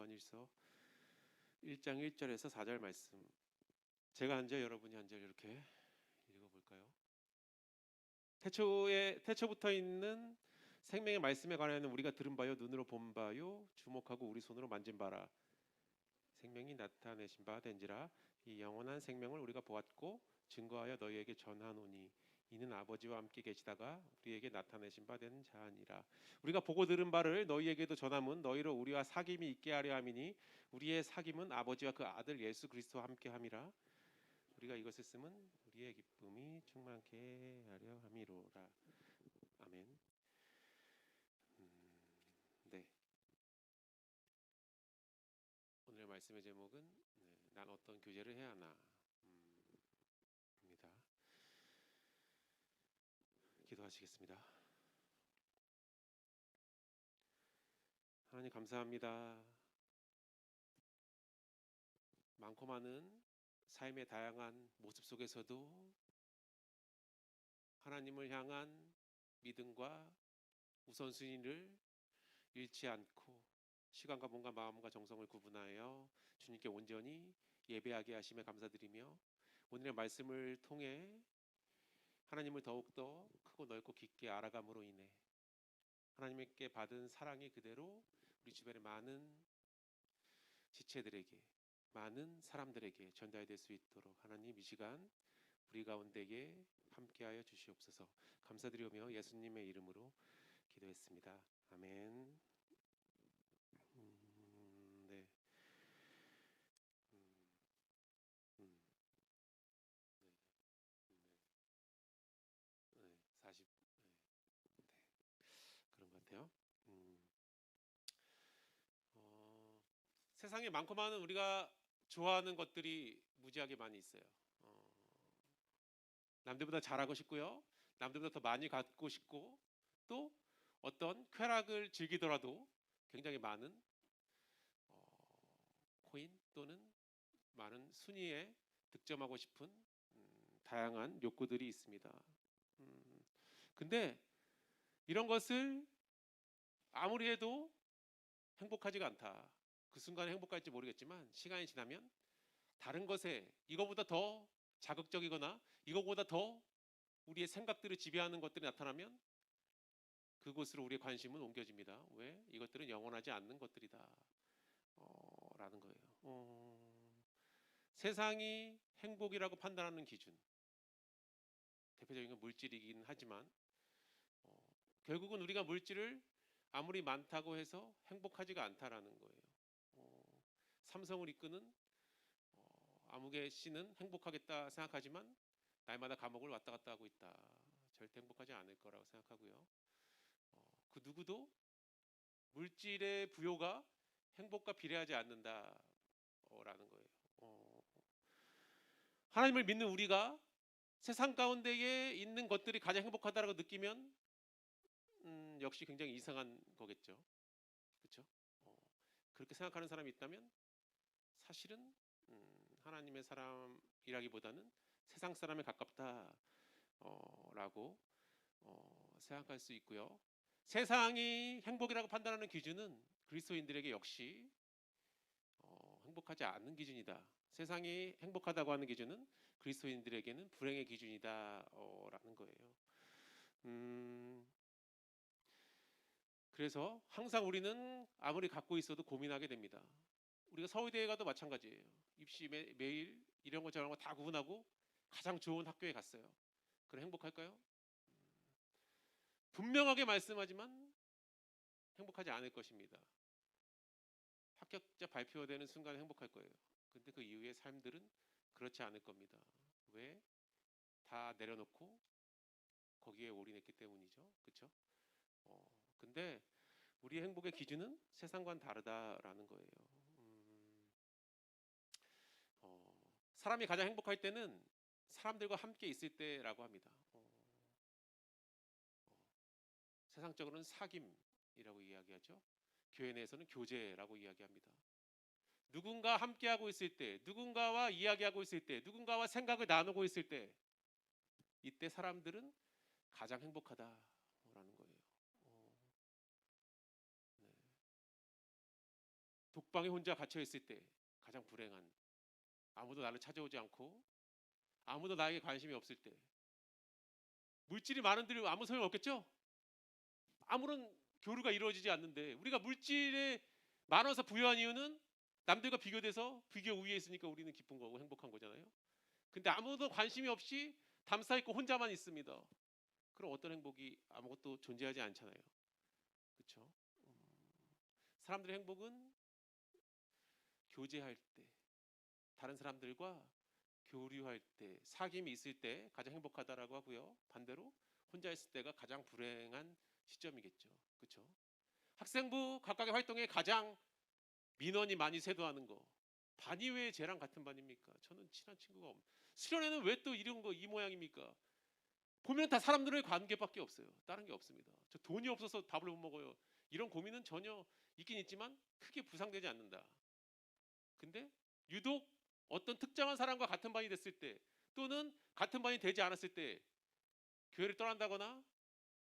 요한일서 1장 1절에서 4절 말씀. 제가 한 절, 여러분이 한 절 이렇게 읽어볼까요? 태초부터 있는 생명의 말씀에 관하여는 우리가 들은 바요, 눈으로 본 바요, 주목하고 우리 손으로 만진 바라. 생명이 나타내신 바 된지라. 이 영원한 생명을 우리가 보았고 증거하여 너희에게 전하노니 이는 아버지와 함께 계시다가 우리에게 나타내신 바 된 자니라. 우리가 보고 들은 바를 너희에게도 전함은 너희로 우리와 사귐이 있게 하려 함이니 우리의 사귐은 아버지와 그 아들 예수 그리스도와 함께 함이라. 우리가 이것을 쓰면 우리의 기쁨이 충만케 하려 함이로라. 아멘. 네. 오늘 말씀의 제목은 난 어떤 교제를 해야 하나 입니다. 기도하시겠습니다. 하나님 감사합니다. 많고 많은 삶의 다양한 모습 속에서도 하나님을 향한 믿음과 우선순위를 잃지 않고 시간과 몸과 마음과 정성을 구분하여 주님께 온전히 예배하게 하심에 감사드리며 오늘의 말씀을 통해 하나님을 더욱더 크고 넓고 깊게 알아감으로 인해 하나님께 받은 사랑이 그대로 우리 주변의 많은 지체들에게, 많은 사람들에게 전달될 수 있도록 하나님 이 시간 우리 가운데에 함께하여 주시옵소서. 감사드리며 예수님의 이름으로 기도했습니다. 아멘. 네. 40. 네. 그런 것 같아요. 세상에 많고 많은 우리가 좋아하는 것들이 무지하게 많이 있어요. 남들보다 잘하고 싶고요. 남들보다 더 많이 갖고 싶고 또 어떤 쾌락을 즐기더라도 굉장히 많은 코인 또는 많은 순위에 득점하고 싶은 다양한 욕구들이 있습니다. 근데 이런 것을 아무리 해도 행복하지가 않다. 그 순간에 행복할지 모르겠지만 시간이 지나면 다른 것에 이거보다 더 자극적이거나 이거보다 더 우리의 생각들을 지배하는 것들이 나타나면 그곳으로 우리의 관심은 옮겨집니다. 왜? 이것들은 영원하지 않는 것들이다 라는 거예요. 세상이 행복이라고 판단하는 기준, 대표적인 건 물질이긴 하지만 결국은 우리가 물질을 아무리 많다고 해서 행복하지가 않다라는 거예요. 삼성을 이끄는 아무개 씨는 행복하겠다 생각하지만 날마다 감옥을 왔다 갔다 하고 있다. 절대 행복하지 않을 거라고 생각하고요. 그 누구도 물질의 부요가 행복과 비례하지 않는다라는 거예요. 하나님을 믿는 우리가 세상 가운데에 있는 것들이 가장 행복하다라고 느끼면 역시 굉장히 이상한 거겠죠. 그렇죠? 그렇게 생각하는 사람이 있다면 사실은 하나님의 사람이라기보다는 세상 사람에 가깝다라고 생각할 수 있고요. 세상이 행복이라고 판단하는 기준은 그리스도인들에게 역시 행복하지 않는 기준이다. 세상이 행복하다고 하는 기준은 그리스도인들에게는 불행의 기준이다라는 거예요. 그래서 항상 우리는 아무리 갖고 있어도 고민하게 됩니다. 우리가 서울대에 가도 마찬가지예요. 입시 매일 이런 거 저런 거 다 구분하고 가장 좋은 학교에 갔어요. 그럼 행복할까요? 분명하게 말씀하지만 행복하지 않을 것입니다. 합격자 발표되는 순간 행복할 거예요. 근데 그 이후의 삶들은 그렇지 않을 겁니다. 왜? 다 내려놓고 거기에 올인했기 때문이죠. 그렇죠? 근데 우리의 행복의 기준은 세상과는 다르다라는 거예요. 사람이 가장 행복할 때는 사람들과 함께 있을 때라고 합니다. 세상적으로는 사귐이라고 이야기하죠. 교회 내에서는 교제라고 이야기합니다. 누군가 함께하고 있을 때, 누군가와 이야기하고 있을 때, 누군가와 생각을 나누고 있을 때, 이때 사람들은 가장 행복하다라는 거예요. 네. 독방에 혼자 갇혀 있을 때 가장 불행한, 아무도 나를 찾아오지 않고 아무도 나에게 관심이 없을 때, 물질이 많은데 아무 소용 없겠죠? 아무런 교류가 이루어지지 않는데, 우리가 물질에 많아서 부유한 이유는 남들과 비교돼서 비교 우위에 있으니까 우리는 기쁜 거고 행복한 거잖아요. 근데 아무도 관심이 없이 담싸 있고 혼자만 있습니다. 그럼 어떤 행복이, 아무것도 존재하지 않잖아요. 그렇죠? 사람들의 행복은 교제할 때, 다른 사람들과 교류할 때, 사귐이 있을 때 가장 행복하다라고 하고요. 반대로 혼자 있을 때가 가장 불행한 시점이겠죠. 그렇죠? 학생부 각각의 활동에 가장 민원이 많이 쇄도하는 거. 반이 왜 쟤랑 같은 반입니까? 저는 친한 친구가 없. 수련회는 왜 또 이런 거 이 모양입니까? 보면 다 사람들의 관계밖에 없어요. 다른 게 없습니다. 저 돈이 없어서 밥을 못 먹어요. 이런 고민은 전혀 있긴 있지만 크게 부상되지 않는다. 근데 유독 어떤 특정한 사람과 같은 반이 됐을 때, 또는 같은 반이 되지 않았을 때 교회를 떠난다거나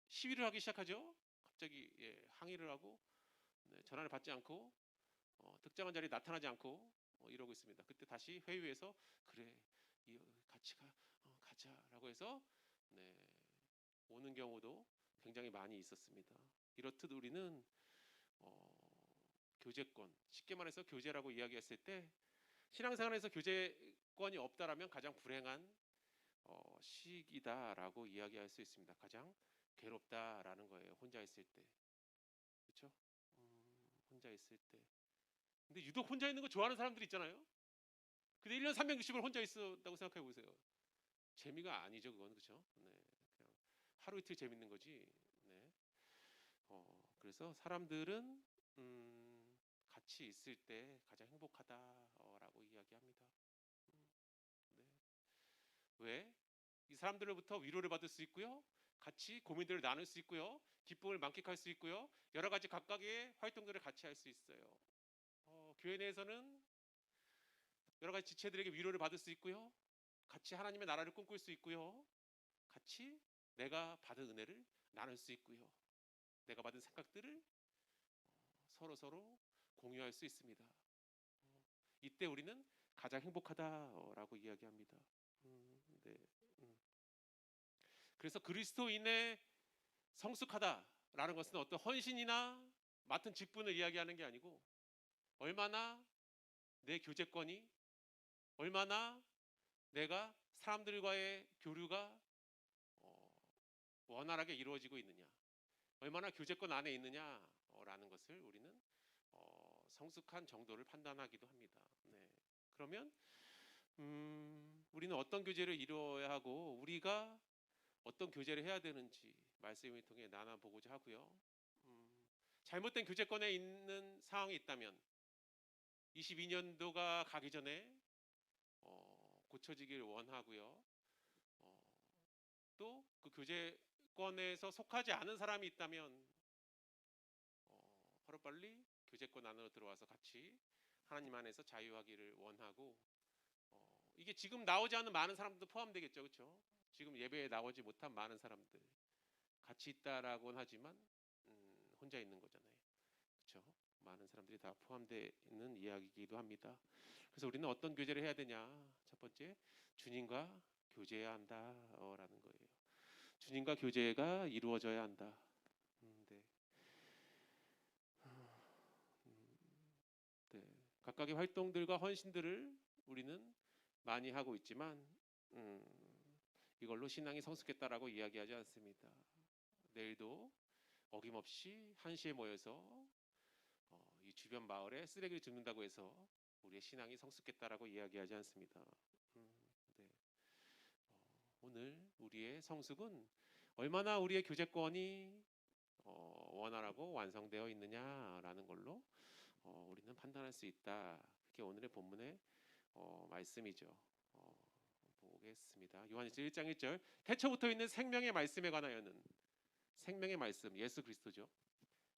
시위를 하기 시작하죠. 갑자기 항의를 하고 전화를 받지 않고 특정한 자리에 나타나지 않고 이러고 있습니다. 그때 다시 회의에서 그래 같이 가자라고 해서 네, 오는 경우도 굉장히 많이 있었습니다. 이렇듯 우리는 교제권, 쉽게 말해서 교제라고 이야기했을 때 신앙생활에서 교제권이 없다라면 가장 불행한 시기다라고 이야기할 수 있습니다. 가장 괴롭다라는 거예요. 혼자 있을 때. 그렇죠? 혼자 있을 때. 근데 유독 혼자 있는 거 좋아하는 사람들 있잖아요. 근데 1년 360일 혼자 있었다고 생각해 보세요. 재미가 아니죠, 그건. 그렇죠? 네. 그냥 하루 이틀 재밌는 거지. 네. 그래서 사람들은 같이 있을 때 가장 행복하다라고 이야기합니다. 네. 왜? 이 사람들로부터 위로를 받을 수 있고요. 같이 고민들을 나눌 수 있고요. 기쁨을 만끽할 수 있고요. 여러 가지 각각의 활동들을 같이 할 수 있어요. 교회 내에서는 여러 가지 지체들에게 위로를 받을 수 있고요. 같이 하나님의 나라를 꿈꿀 수 있고요. 같이 내가 받은 은혜를 나눌 수 있고요. 내가 받은 생각들을 서로 공유할 수 있습니다. 이때 우리는 가장 행복하다라고 이야기합니다. 네. 그래서 그리스도인의 성숙하다라는 것은 어떤 헌신이나 맡은 직분을 이야기하는 게 아니고, 얼마나 내 교제권이, 얼마나 내가 사람들과의 교류가 원활하게 이루어지고 있느냐, 얼마나 교제권 안에 있느냐라는 것을 우리는 성숙한 정도를 판단하기도 합니다. 네. 그러면 우리는 어떤 교제를 이루어야 하고 우리가 어떤 교제를 해야 되는지 말씀을 통해 나눠보고자 하고요. 잘못된 교제권에 있는 상황이 있다면 22년도가 가기 전에 고쳐지길 원하고요. 또 그 교제권에서 속하지 않은 사람이 있다면 하루빨리 교제권 안으로 들어와서 같이 하나님 안에서 자유하기를 원하고, 이게 지금 나오지 않는 많은 사람들도 포함되겠죠. 그렇죠? 지금 예배에 나오지 못한 많은 사람들 같이 있다라고는 하지만 혼자 있는 거잖아요. 그렇죠? 많은 사람들이 다 포함되는 이야기이기도 합니다. 그래서 우리는 어떤 교제를 해야 되냐? 첫 번째, 주님과 교제해야 한다라는 거예요. 주님과 교제가 이루어져야 한다. 네. 네. 각각의 활동들과 헌신들을 우리는 많이 하고 있지만 이걸로 신앙이 성숙했다라고 이야기하지 않습니다. 내일도 어김없이 1시에 모여서 이 주변 마을에 쓰레기를 줍는다고 해서 우리의 신앙이 성숙했다라고 이야기하지 않습니다. 네. 오늘 우리의 성숙은 얼마나 우리의 교제권이 원활하고 완성되어 있느냐라는 걸로 우리는 판단할 수 있다. 그게 오늘의 본문의 말씀이죠. 보겠습니다. 요한일서 1장 1절, 태초부터 있는 생명의 말씀에 관하여는, 생명의 말씀 예수 그리스도죠.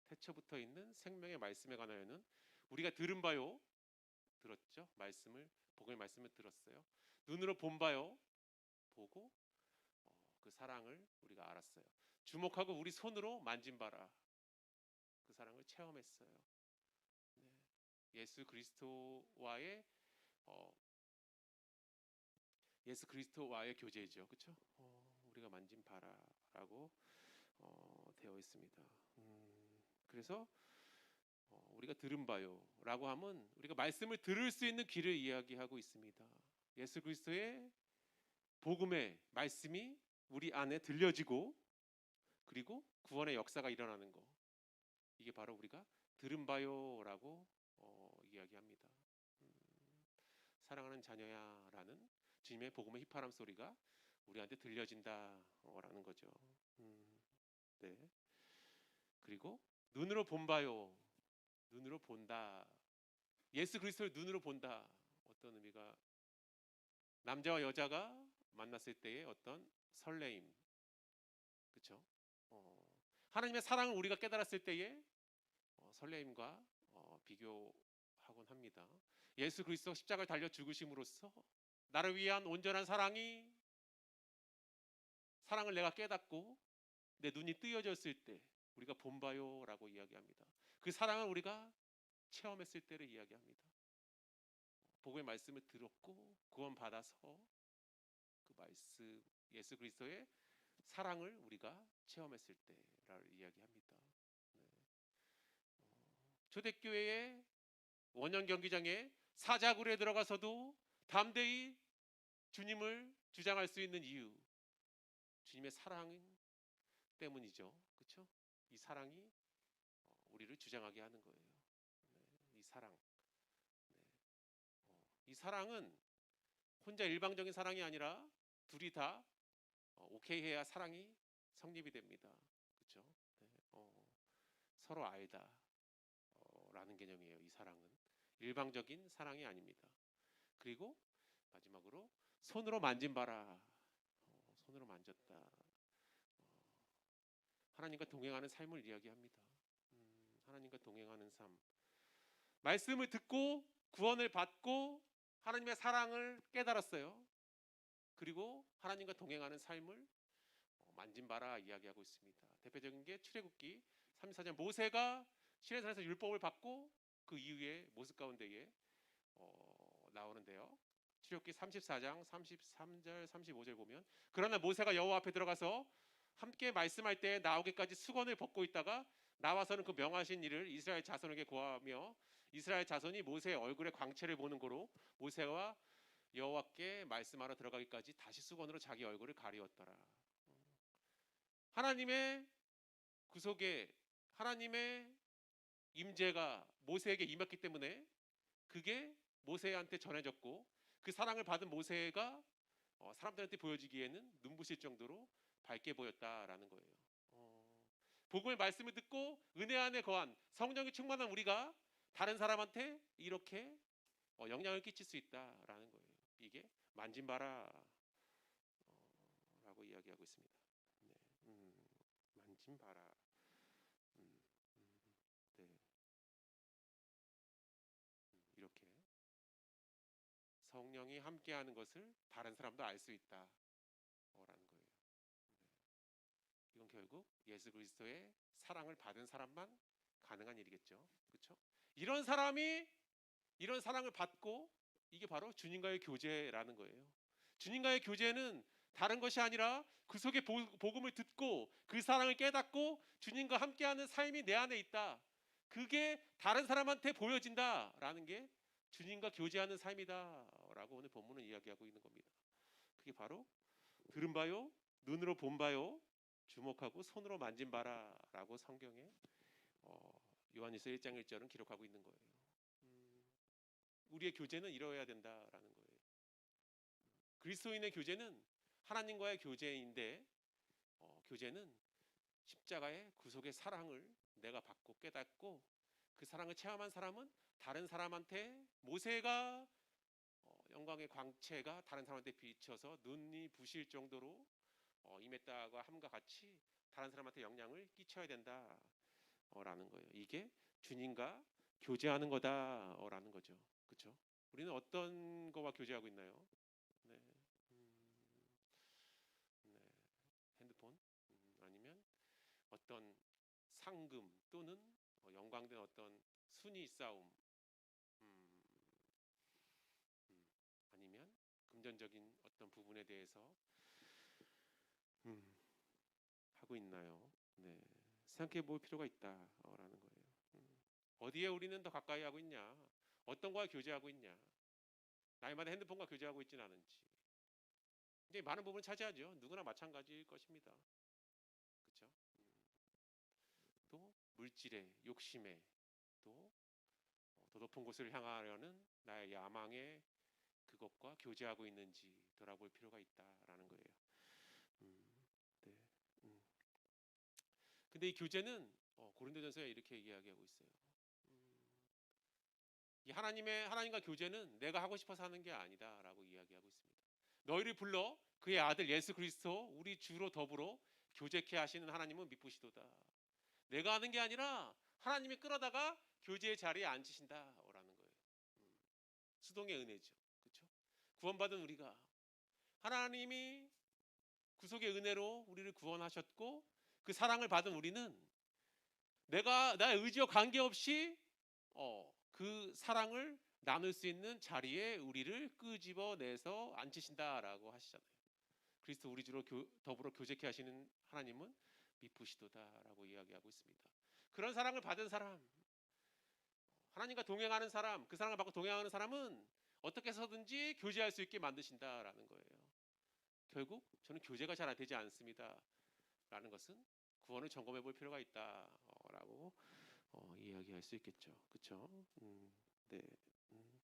태초부터 있는 생명의 말씀에 관하여는 우리가 들은 바요, 들었죠. 말씀을, 복음의 말씀을 들었어요. 눈으로 본 바요, 보고 그 사랑을 우리가 알았어요. 주목하고 우리 손으로 만진 바라, 그 사랑을 체험했어요. 네. 예수 그리스도와의 어, 예수 그리스도와의 교제죠, 그렇죠? 우리가 만진 바라라고 되어 있습니다. 그래서 우리가 들은 바요라고 하면 우리가 말씀을 들을 수 있는 귀를 이야기하고 있습니다. 예수 그리스도의 복음의 말씀이 우리 안에 들려지고 그리고 구원의 역사가 일어나는 거, 이게 바로 우리가 들은 바요라고 이야기합니다. 사랑하는 자녀야라는 주님의 복음의 휘파람 소리가 우리한테 들려진다라는 거죠. 네. 그리고 눈으로 본 바요, 눈으로 본다. 예수 그리스도를 눈으로 본다. 어떤 의미가, 남자와 여자가 만났을 때의 어떤 설레임, 그렇죠? 하나님의 사랑을 우리가 깨달았을 때의 설레임과 비교하곤 합니다. 예수 그리스도 십자가를 달려 죽으심으로써 나를 위한 온전한 사랑을 내가 깨닫고 내 눈이 뜨여졌을 때 우리가 본바요라고 이야기합니다. 그 사랑을 우리가 체험했을 때를 이야기합니다. 복음의 말씀을 들었고 구원받아서 그 말씀, 예수 그리스도의 사랑을 우리가 체험했을 때를 이야기합니다. 네. 초대교회의 원형 경기장에 사자굴에 들어가서도 담대히 주님을 주장할 수 있는 이유, 주님의 사랑 때문이죠. 그렇죠? 이 사랑이 우리를 주장하게 하는 거예요. 네, 이 사랑. 네. 이 사랑은 혼자 일방적인 사랑이 아니라 둘이 다 오케이 해야 사랑이 성립이 됩니다. 그렇죠? 네. 서로 알다 라는 개념이에요. 이 사랑은 일방적인 사랑이 아닙니다. 그리고 마지막으로 손으로 만진 바라. 손으로 만졌다. 하나님과 동행하는 삶을 이야기합니다. 하나님과 동행하는 삶. 말씀을 듣고 구원을 받고 하나님의 사랑을 깨달았어요. 그리고 하나님과 동행하는 삶을 만진 바라 이야기하고 있습니다. 대표적인 게 출애굽기 34장, 모세가 시내산에서 율법을 받고 그 이후에 모습 가운데에 나오는데요. 출애굽기 34장 33절 35절 보면, 그러나 모세가 여호와 앞에 들어가서 함께 말씀할 때 나오기까지 수건을 벗고 있다가 나와서는 그 명하신 일을 이스라엘 자손에게 고하며 이스라엘 자손이 모세의 얼굴에 광채를 보는 거로 모세와 여호와께 말씀하러 들어가기까지 다시 수건으로 자기 얼굴을 가리웠더라. 하나님의 구속에 하나님의 임재가 모세에게 임했기 때문에 그게 모세한테 전해졌고, 그 사랑을 받은 모세가 사람들한테 보여지기에는 눈부실 정도로 밝게 보였다라는 거예요. 복음의 말씀을 듣고 은혜 안에 거한 성령이 충만한 우리가 다른 사람한테 이렇게 영향을 끼칠 수 있다라는 거예요. 이게 만진 바라 라고 이야기하고 있습니다. 네. 만진 바라. 네. 이렇게 성령이 함께하는 것을 다른 사람도 알 수 있다라는 거예요. 네. 이건 결국 예수 그리스도의 사랑을 받은 사람만 가능한 일이겠죠. 그렇죠? 이런 사람이 이런 사랑을 받고, 이게 바로 주님과의 교제라는 거예요. 주님과의 교제는 다른 것이 아니라 그 속에 복음을 듣고 그 사랑을 깨닫고 주님과 함께하는 삶이 내 안에 있다. 그게 다른 사람한테 보여진다라는 게 주님과 교제하는 삶이다라고 오늘 본문은 이야기하고 있는 겁니다. 그게 바로 들은 바요, 눈으로 본 바요, 주목하고 손으로 만진 바라라고 성경에 요한일서 1장 1절은 기록하고 있는 거예요. 우리의 교제는 이루어야 된다라는 거예요. 그리스도인의 교제는 하나님과의 교제인데, 교제는 십자가의 구속의 사랑을 내가 받고 깨닫고 그 사랑을 체험한 사람은 다른 사람한테, 모세가 영광의 광채가 다른 사람한테 비춰서 눈이 부실 정도로 임했다가 함과 같이 다른 사람한테 영향을 끼쳐야 된다라는 거예요. 이게 주님과 교제하는 거다라는 거죠. 그렇죠? 우리는 어떤 거와 교제하고 있나요? 네. 네. 핸드폰? 아니면 어떤 상금 또는 영광된 어떤 순위 싸움, 금전적인 어떤 부분에 대해서 음, 하고 있나요? 네, 생각해 볼 필요가 있다라는 거예요. 어디에 우리는 더 가까이 하고 있냐? 어떤 거와 교제하고 있냐? 나이마다 핸드폰과 교제하고 있지는 않은지. 이제 많은 부분을 차지하죠. 누구나 마찬가지일 것입니다. 그렇죠? 또 물질에, 욕심에, 또 더 높은 곳을 향하려는 나의 야망에 그것과 교제하고 있는지 돌아볼 필요가 있다라는 거예요. 음, 네. 음. 근데 이 교제는 고린도전서에 이렇게 이야기하고 있어요. 음, 이 하나님과 교제는 내가 하고 싶어서 하는 게 아니다라고 이야기하고 있습니다. 너희를 불러 그의 아들 예수 그리스도 우리 주로 더불어 교제케 하시는 하나님은 미쁘시도다. 내가 하는 게 아니라 하나님이 끌어다가 교제의 자리에 앉히신다라는 거예요. 음, 수동의 은혜죠. 그렇죠? 구원받은 우리가 하나님이 구속의 은혜로 우리를 구원하셨고 그 사랑을 받은 우리는 내가 나의 의지와 관계없이 그 사랑을 나눌 수 있는 자리에 우리를 끄집어내서 앉히신다라고 하시잖아요. 그리스도 우리 주로 더불어 교제케 하시는 하나님은 미쁘시도다라고 이야기하고 있습니다. 그런 사랑을 받은 사람, 하나님과 동행하는 사람, 그 사랑을 받고 동행하는 사람은 어떻게 해서든지 교제할 수 있게 만드신다라는 거예요. 결국 저는 교제가 잘 되지 않습니다. 라는 것은 구원을 점검해 볼 필요가 있다라고 이야기할 수 있겠죠. 그렇죠? 네. 음.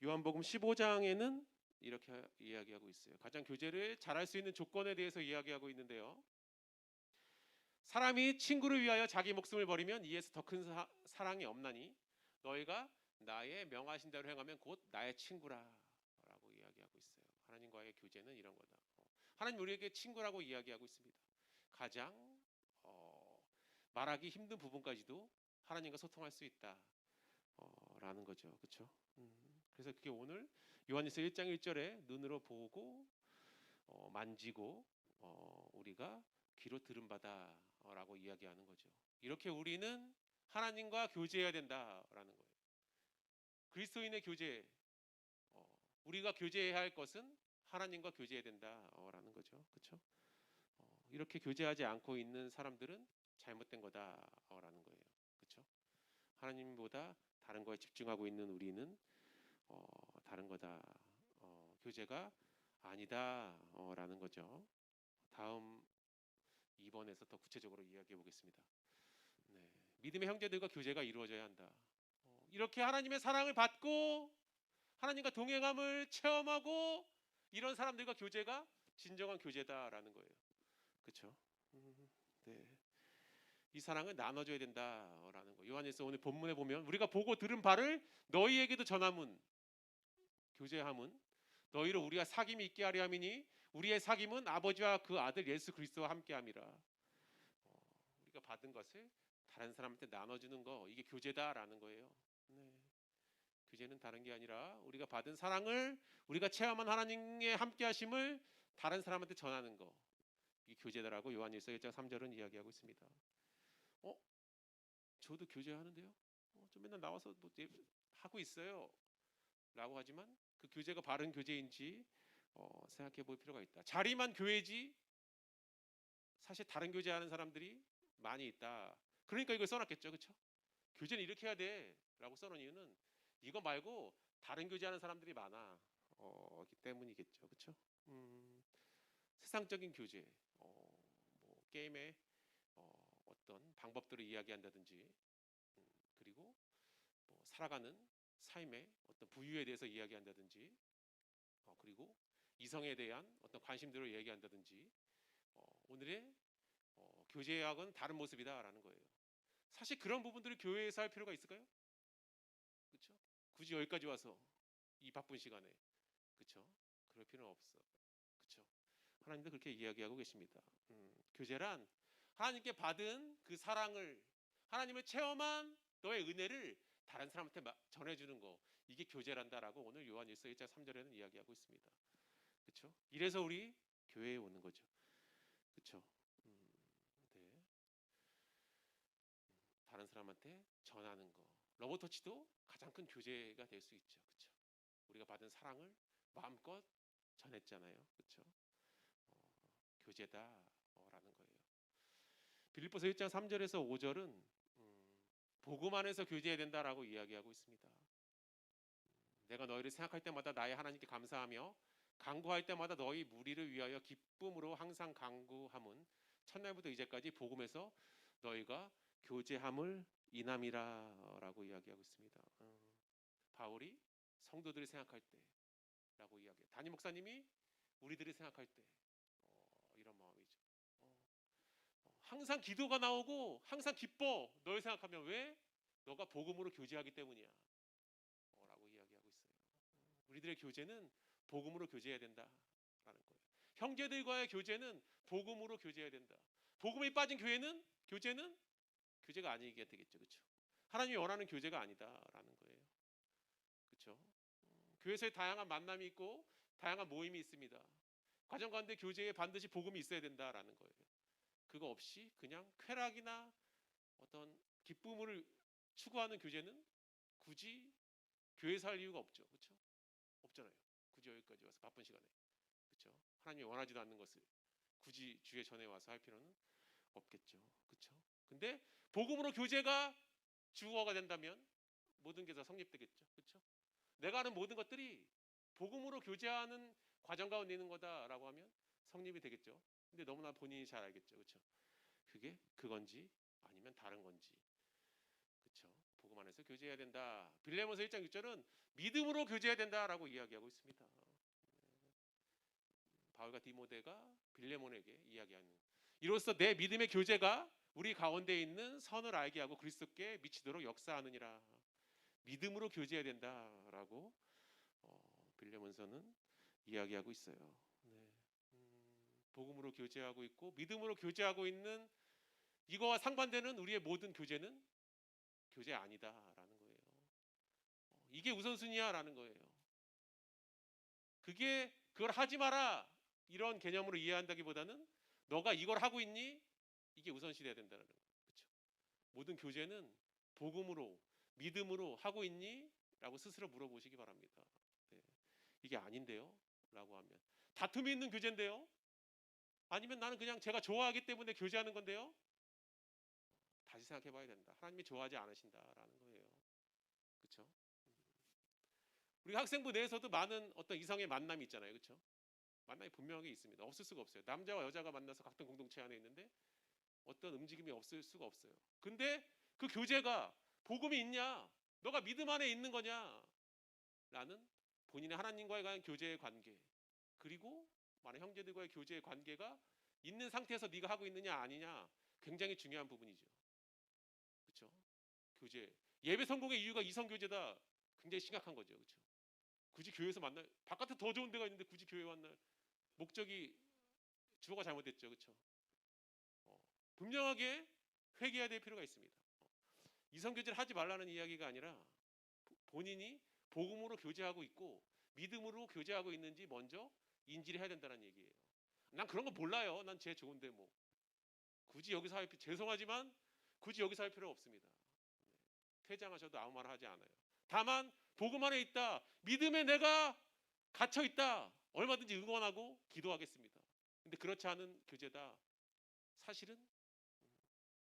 요한복음 15장에는 이렇게 이야기하고 있어요. 가장 교제를 잘할 수 있는 조건에 대해서 이야기하고 있는데요. 사람이 친구를 위하여 자기 목숨을 버리면 이에서 더 큰 사랑이 없나니 너희가 나의 명하신 대로 행하면 곧 나의 친구라라고 이야기하고 있어요. 하나님과의 교제는 이런 거다. 하나님 우리에게 친구라고 이야기하고 있습니다. 가장 말하기 힘든 부분까지도 하나님과 소통할 수 있다라는 거죠. 그렇죠? 그래서 그게 오늘 요한일서 1장 1절에 눈으로 보고 만지고 우리가 귀로 들은 바다라고 이야기하는 거죠. 이렇게 우리는 하나님과 교제해야 된다라는 거예요. 그리스도인의 교제, 우리가 교제해야 할 것은 하나님과 교제해야 된다라는 거죠. 그렇죠? 이렇게 교제하지 않고 있는 사람들은 잘못된 거다라는 거예요. 그렇죠? 하나님보다 다른 거에 집중하고 있는 우리는 다른 거다. 교제가 아니다라는 거죠. 다음 2번에서 더 구체적으로 이야기해 보겠습니다. 네. 믿음의 형제들과 교제가 이루어져야 한다. 이렇게 하나님의 사랑을 받고 하나님과 동행함을 체험하고 이런 사람들과 교제가 진정한 교제다라는 거예요. 그렇죠? 네. 이 사랑을 나눠줘야 된다라는 거. 요한일서 오늘 본문에 보면 우리가 보고 들은 바를 너희에게도 전함은 교제함은 너희로 우리가 사귐이 있게 하려 함이니 우리의 사귐은 아버지와 그 아들 예수 그리스도와 함께함이라. 우리가 받은 것을 다른 사람한테 나눠주는 거 이게 교제다라는 거예요. 네. 교제는 다른 게 아니라 우리가 받은 사랑을 우리가 체험한 하나님의 함께하심을 다른 사람한테 전하는 거 이게 교제다라고 요한일서 1장 3절은 이야기하고 있습니다. 저도 교제하는데요. 좀 맨날 나와서 뭐 하고 있어요. 라고 하지만 그 교제가 바른 교제인지 생각해 볼 필요가 있다. 자리만 교회지 사실 다른 교제하는 사람들이 많이 있다. 그러니까 이걸 써놨겠죠. 그렇죠? 교제는 이렇게 해야 돼 라고 써놓은 이유는 이거 말고 다른 교제하는 사람들이 많아 기 때문이겠죠. 그렇죠? 세상적인 교제 뭐 게임의 어떤 방법들을 이야기한다든지 그리고 뭐 살아가는 삶의 어떤 부유에 대해서 이야기한다든지 그리고 이성에 대한 어떤 관심들을 얘기한다든지 오늘의 교제학은 다른 모습이다라는 거예요. 사실 그런 부분들을 교회에서 할 필요가 있을까요? 그렇죠? 굳이 여기까지 와서 이 바쁜 시간에 그렇죠? 그럴 필요는 없어. 그렇죠? 하나님도 그렇게 이야기하고 계십니다. 교제란 하나님께 받은 그 사랑을 하나님을 체험한 너의 은혜를 다른 사람한테 전해주는 거 이게 교제란다라고 오늘 요한일서 1장 3절에는 이야기하고 있습니다. 그렇죠? 이래서 우리 교회에 오는 거죠. 그렇죠? 네. 다른 사람한테 전하는 거. 러버터치도 가장 큰 교제가 될 수 있죠. 그렇죠? 우리가 받은 사랑을 마음껏 전했잖아요. 그렇죠? 교제다라는 거예요. 빌립보서 1장 3절에서 5절은 복음 안에서 교제해야 된다라고 이야기하고 있습니다. 내가 너희를 생각할 때마다 나의 하나님께 감사하며 간구할 때마다 너희 무리를 위하여 기쁨으로 항상 간구함은 첫날부터 이제까지 복음에서 너희가 교제함을 인함이라라고 이야기하고 있습니다. 바울이 성도들을 생각할 때라고 이야기해요. 담임 목사님이 우리들을 생각할 때 이런 마음이죠. 항상 기도가 나오고 항상 기뻐. 널 생각하면 왜? 너가 복음으로 교제하기 때문이야. 라고 이야기하고 있어요. 우리들의 교제는 복음으로 교제해야 된다라는 거예요. 형제들과의 교제는 복음으로 교제해야 된다. 복음이 빠진 교제는 교제가 아니게 되겠죠. 그렇죠? 하나님이 원하는 교제가 아니다라는 거예요. 그렇죠? 교회에서의 다양한 만남이 있고 다양한 모임이 있습니다. 가정 가운데 교제에 반드시 복음이 있어야 된다라는 거예요. 그거 없이 그냥 쾌락이나 어떤 기쁨을 추구하는 교제는 굳이 교회에서 할 이유가 없죠. 그렇죠? 없잖아요. 굳이 여기까지 와서 바쁜 시간에. 그렇죠? 하나님이 원하지도 않는 것을 굳이 주의 전에 와서 할 필요는 없겠죠. 그렇죠? 근데 복음으로 교제가 주어가 된다면 모든 게 다 성립되겠죠. 그렇죠? 내가 하는 모든 것들이 복음으로 교제하는 과정 가운데 있는 거다라고 하면 성립이 되겠죠. 근데 너무나 본인이 잘 알겠죠. 그렇죠? 그게 그건지 아니면 다른 건지. 그렇죠? 복음 안에서 교제해야 된다. 빌레몬서 1장 6절은 믿음으로 교제해야 된다라고 이야기하고 있습니다. 바울과 디모데가 빌레몬에게 이야기하는 이로써 내 믿음의 교제가 우리 가운데 있는 선을 알게 하고 그리스도께 미치도록 역사하느니라. 믿음으로 교제해야 된다라고 빌레몬서는 이야기하고 있어요. 네. 복음으로 교제하고 있고 믿음으로 교제하고 있는 이거와 상반되는 우리의 모든 교제는 교제 아니다라는 거예요. 이게 우선순위야라는 거예요. 그걸 하지 마라 이런 개념으로 이해한다기보다는 너가 이걸 하고 있니? 이게 우선시돼야 된다는 거예요. 그렇죠? 모든 교제는 복음으로 믿음으로 하고 있니? 라고 스스로 물어보시기 바랍니다. 네. 이게 아닌데요? 라고 하면 다툼이 있는 교제인데요? 아니면 나는 그냥 제가 좋아하기 때문에 교제하는 건데요? 다시 생각해 봐야 된다. 하나님이 좋아하지 않으신다라는 거예요. 그렇죠? 우리 학생부 내에서도 많은 어떤 이성의 만남이 있잖아요. 그렇죠? 만남이 분명하게 있습니다. 없을 수가 없어요. 남자와 여자가 만나서 같은 공동체 안에 있는데 어떤 움직임이 없을 수가 없어요. 근데 그 교제가 복음이 있냐? 너가 믿음 안에 있는 거냐? 라는 본인의 하나님과의 관한 교제의 관계 그리고 많은 형제들과의 교제의 관계가 있는 상태에서 네가 하고 있느냐 아니냐 굉장히 중요한 부분이죠. 그렇죠? 교제 예배 성공의 이유가 이성 교제다 굉장히 심각한 거죠. 그렇죠? 굳이 교회에서 만날 바깥에 더 좋은 데가 있는데 굳이 교회 만날 목적이 주어가 잘못됐죠. 그렇죠? 분명하게 회개해야 될 필요가 있습니다. 이성 교제를 하지 말라는 이야기가 아니라 본인이 복음으로 교제하고 있고 믿음으로 교제하고 있는지 먼저 인지를 해야 된다는 얘기예요. 난 그런 거 몰라요. 난 제 좋은데 뭐 굳이 여기서 죄송하지만 굳이 여기서 할 필요 없습니다. 퇴장하셔도 아무 말 하지 않아요. 다만 복음 안에 있다. 믿음에 내가 갇혀 있다. 얼마든지 응원하고 기도하겠습니다. 근데 그렇지 않은 교제다. 사실은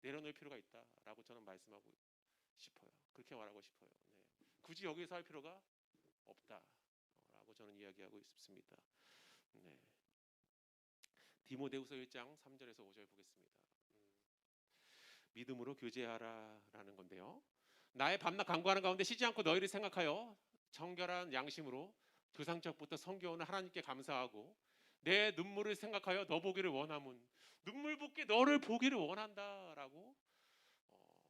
내려놓을 필요가 있다라고 저는 말씀하고 싶어요. 그렇게 말하고 싶어요. 네. 굳이 여기서 할 필요가 없다라고 저는 이야기하고 싶습니다. 네. 디모데후서 1장 3절에서 5절 보겠습니다. 믿음으로 교제하라라는 건데요. 나의 밤낮 간구하는 가운데 쉬지 않고 너희를 생각하여 정결한 양심으로 조상적부터 섬겨오는 하나님께 감사하고 내 눈물을 생각하여 너 보기를 원함은 눈물 붓게 너를 보기를 원한다라고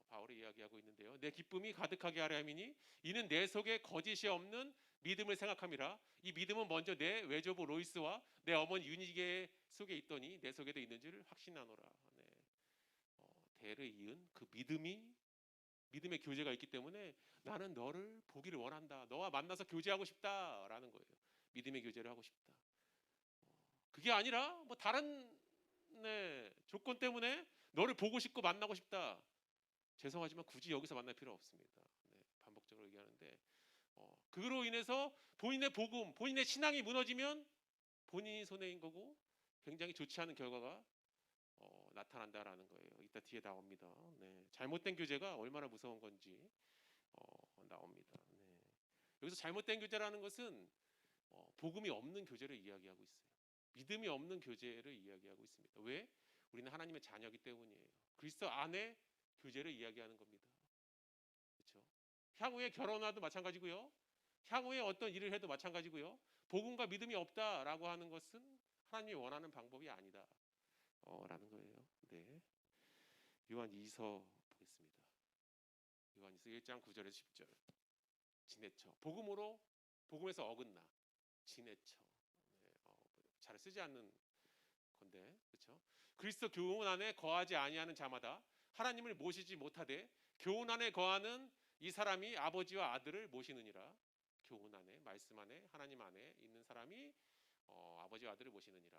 바울이 이야기하고 있는데요. 내 기쁨이 가득하게 하려 함이니 이는 내 속에 거짓이 없는 믿음을 생각함이라. 이 믿음은 먼저 내 외조부 로이스와 내 어머니 유니게 속에 있더니 내 속에도 있는 줄 확신하노라. 네. 대를 이은 그 믿음의 교제가 있기 때문에 나는 너를 보기를 원한다. 너와 만나서 교제하고 싶다라는 거예요. 믿음의 교제를 하고 싶다. 그게 아니라 뭐 다른 조건 때문에 너를 보고 싶고 만나고 싶다. 죄송하지만 굳이 여기서 만날 필요 없습니다. 반복적으로 얘기하는데 그로 인해서 본인의 복음, 본인의 신앙이 무너지면 본인이 손해인 거고 굉장히 좋지 않은 결과가 나타난다라는 거예요. 이따 뒤에 나옵니다. 네, 잘못된 교제가 얼마나 무서운 건지 나옵니다. 네. 여기서 잘못된 교제라는 것은 복음이 없는 교제를 이야기하고 있어요. 믿음이 없는 교제를 이야기하고 있습니다. 왜? 우리는 하나님의 자녀이기 때문이에요. 그리스도 안에 교제를 이야기하는 겁니다. 그렇죠? 향후에 결혼하도 마찬가지고요. 향후에 어떤 일을 해도 마찬가지고요. 복음과 믿음이 없다라고 하는 것은 하나님이 원하는 방법이 아니다. 라는 거예요. 네. 요한 2서 보겠습니다. 요한 2서 1장 9절에서 10절. 지내쳐. 복음에서 어긋나. 지내쳐. 네, 잘 쓰지 않는 건데, 그렇죠? 그리스도 교훈 안에 거하지 아니하는 자마다 하나님을 모시지 못하되 교훈 안에 거하는 이 사람이 아버지와 아들을 모시느니라. 교훈 안에, 말씀 안에, 하나님 안에 있는 사람이 아버지와 아들을 모시느니라.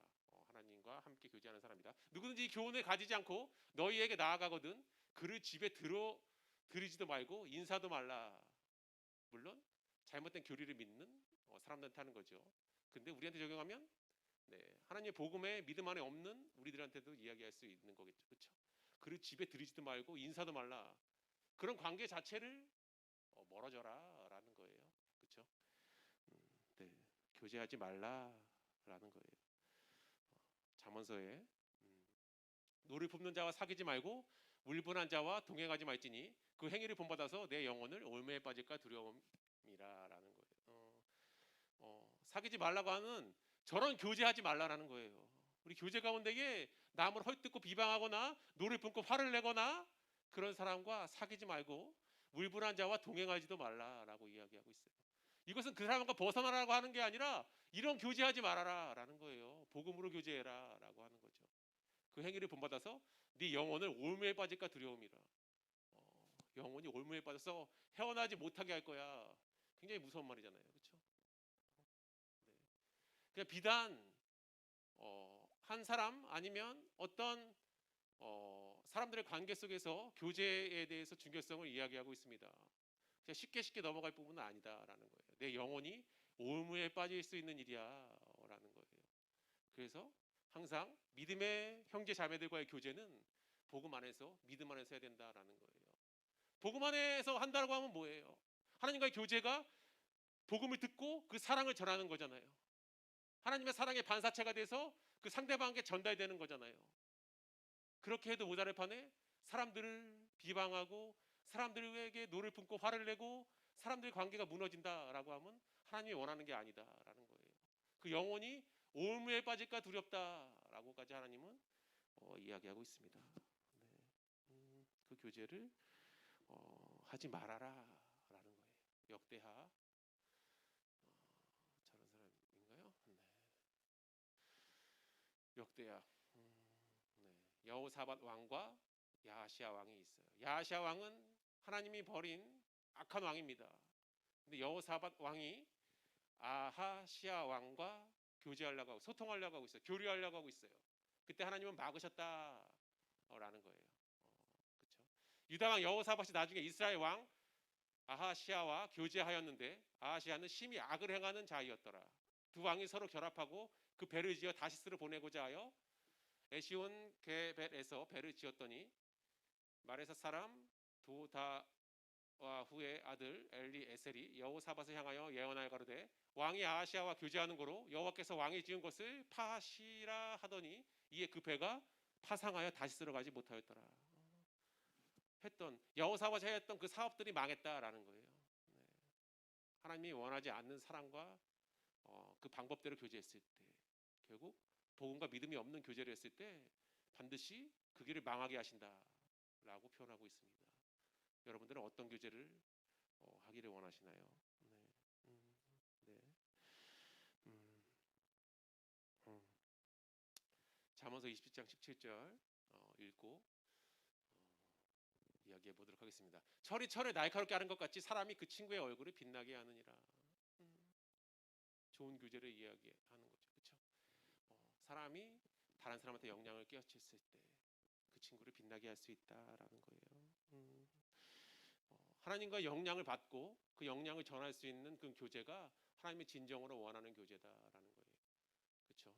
하나님과 함께 교제하는 사람이다. 누구든지 교훈을 가지지 않고 너희에게 나아가거든 그를 집에 들이지도 말고 인사도 말라. 물론 잘못된 교리를 믿는 사람들한테 하는 거죠. 근데 우리한테 적용하면 하나님의 복음에 믿음 안에 없는 우리들한테도 이야기할 수 있는 거겠죠. 그렇죠? 그를 집에 들이지도 말고 인사도 말라. 그런 관계 자체를 멀어져라라는 거예요. 그렇죠? 네, 교제하지 말라라는 거예요. 잠언서에 노를 품는 자와 사귀지 말고 울분한 자와 동행하지 말지니 그 행위를 본받아서 내 영혼을 올매에 빠질까 두려움이라라는 거예요. 사귀지 말라고 하는 저런 교제하지 말라라는 거예요. 우리 교제 가운데에 남을 헐뜯고 비방하거나 노를 품고 화를 내거나 그런 사람과 사귀지 말고 울분한 자와 동행하지도 말라라고 이야기하고 있어요. 이것은 그 사람과 벗어나라고 하는 게 아니라 이런 교제하지 말아라라는 거예요. 복음으로 교제해라라고 하는 거죠. 그 행위를 본받아서 네 영혼을 올무에 빠질까 두려움이라. 영혼이 올무에 빠져서 헤어나지 못하게 할 거야. 굉장히 무서운 말이잖아요. 그렇죠? 네. 그냥 비단 한 사람 아니면 어떤 사람들의 관계 속에서 교제에 대해서 중요성을 이야기하고 있습니다. 그냥 쉽게 넘어갈 부분은 아니다라는 거예요. 내 영혼이 올무에 빠질 수 있는 일이야라는 거예요. 그래서 항상 믿음의 형제 자매들과의 교제는 복음 안에서 믿음 안에서 해야 된다라는 거예요. 복음 안에서 한다고 하면 뭐예요? 하나님과의 교제가 복음을 듣고 그 사랑을 전하는 거잖아요. 하나님의 사랑의 반사체가 돼서 그 상대방에게 전달되는 거잖아요. 그렇게 해도 모자랄 판에 사람들을 비방하고 사람들에게 노를 품고 화를 내고 사람들의 관계가 무너진다라고 하면 하나님이 원하는 게 아니다라는 거예요. 그 영혼이 올무에 빠질까 두렵다라고까지 하나님은 이야기하고 있습니다. 네. 그 교제를 하지 말아라라는 거예요. 역대하 저런 사람인가요? 네. 역대하 네. 여호사밧 왕과 야하시아 왕이 있어요. 야하시아 왕은 하나님이 버린 악한 왕입니다. 근데 여호사밧 왕이 아하시아 왕과 교제하려고 하고 소통하려고 하고 있어요. 교류하려고 하고 있어요. 그때 하나님은 막으셨다라는 거예요. 그렇죠? 유다 왕 여호사밧이 나중에 이스라엘 왕 아하시아와 교제하였는데 아하시아는 심히 악을 행하는 자이었더라. 두 왕이 서로 결합하고 그 배를 지어 다시스를 보내고자 하여 에시온 게벳에서 배를 지었더니 마레사 사람 도다와 후의 아들 엘리에셀이 여호사밧을 향하여 예언하여 가로되 왕이 아하시아와 교제하는 거로 여호와께서 왕이 지은 것을 파하시라 하더니 이에 그 배가 파상하여 다시스로 가지 못하였더라. 했던 여호사밧이 했던 그 사업들이 망했다라는 거예요. 네. 하나님이 원하지 않는 사람과 그 방법대로 교제했을 때 결국 복음과 믿음이 없는 교제를 했을 때 반드시 그 길을 망하게 하신다라고 표현하고 있습니다. 여러분들은 어떤 교제를 하기를 원하시나요? 네. 네. 잠언서 20장 17절 읽고 이야기해 보도록 하겠습니다. 철이 철을 날카롭게 하는 것 같이 사람이 그 친구의 얼굴을 빛나게 하느니라. 좋은 교제를 이야기하는 거죠. 그렇죠? 사람이 다른 사람한테 영향을 끼쳤을 때 그 친구를 빛나게 할 수 있다라는 거예요. 하나님과 영향을 받고 그 영향을 전할 수 있는 그 교제가 하나님의 진정으로 원하는 교제다라는 거예요. 그렇죠?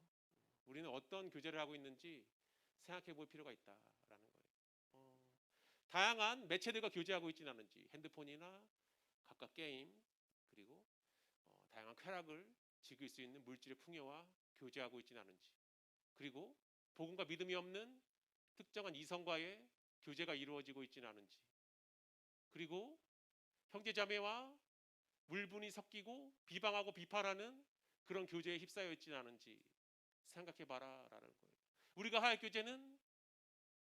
우리는 어떤 교제를 하고 있는지 생각해 볼 필요가 있다라는 거예요. 다양한 매체들과 교제하고 있지는 않은지, 핸드폰이나 각각 게임, 그리고 다양한 쾌락을 즐길 수 있는 물질의 풍요와 교제하고 있지는 않은지, 그리고 복음과 믿음이 없는 특정한 이성과의 교제가 이루어지고 있지는 않은지, 그리고 형제자매와 물분이 섞이고 비방하고 비판하는 그런 교제에 휩싸여 있지는 않은지 생각해 봐라라는 거예요. 우리가 할 교제는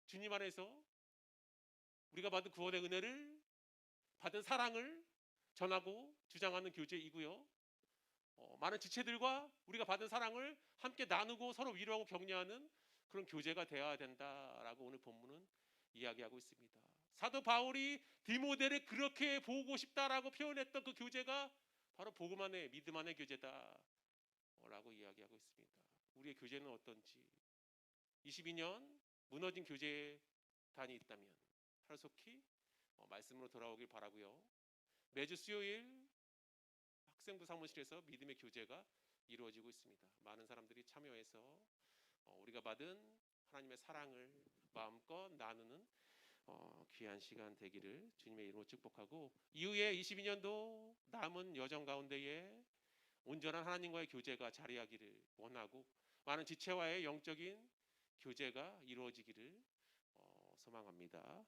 주님 안에서 우리가 받은 구원의 은혜를, 받은 사랑을 전하고 주장하는 교제이고요. 많은 지체들과 우리가 받은 사랑을 함께 나누고 서로 위로하고 격려하는 그런 교제가 되어야 된다라고 오늘 본문은 이야기하고 있습니다. 사도 바울이 디모데를 그렇게 보고 싶다라고 표현했던 그 교제가 바로 복음 안의 믿음 안의 교제다라고 이야기하고 있습니다. 우리의 교제는 어떤지, 22년 무너진 교제단이 있다면 하루속히 말씀으로 돌아오길 바라고요. 매주 수요일 학생부 사무실에서 믿음의 교제가 이루어지고 있습니다. 많은 사람들이 참여해서 우리가 받은 하나님의 사랑을 마음껏 나누는 귀한 시간 되기를 주님의 이름으로 축복하고, 이후에 22년도 남은 여정 가운데에 온전한 하나님과의 교제가 자리하기를 원하고 많은 지체와의 영적인 교제가 이루어지기를 소망합니다.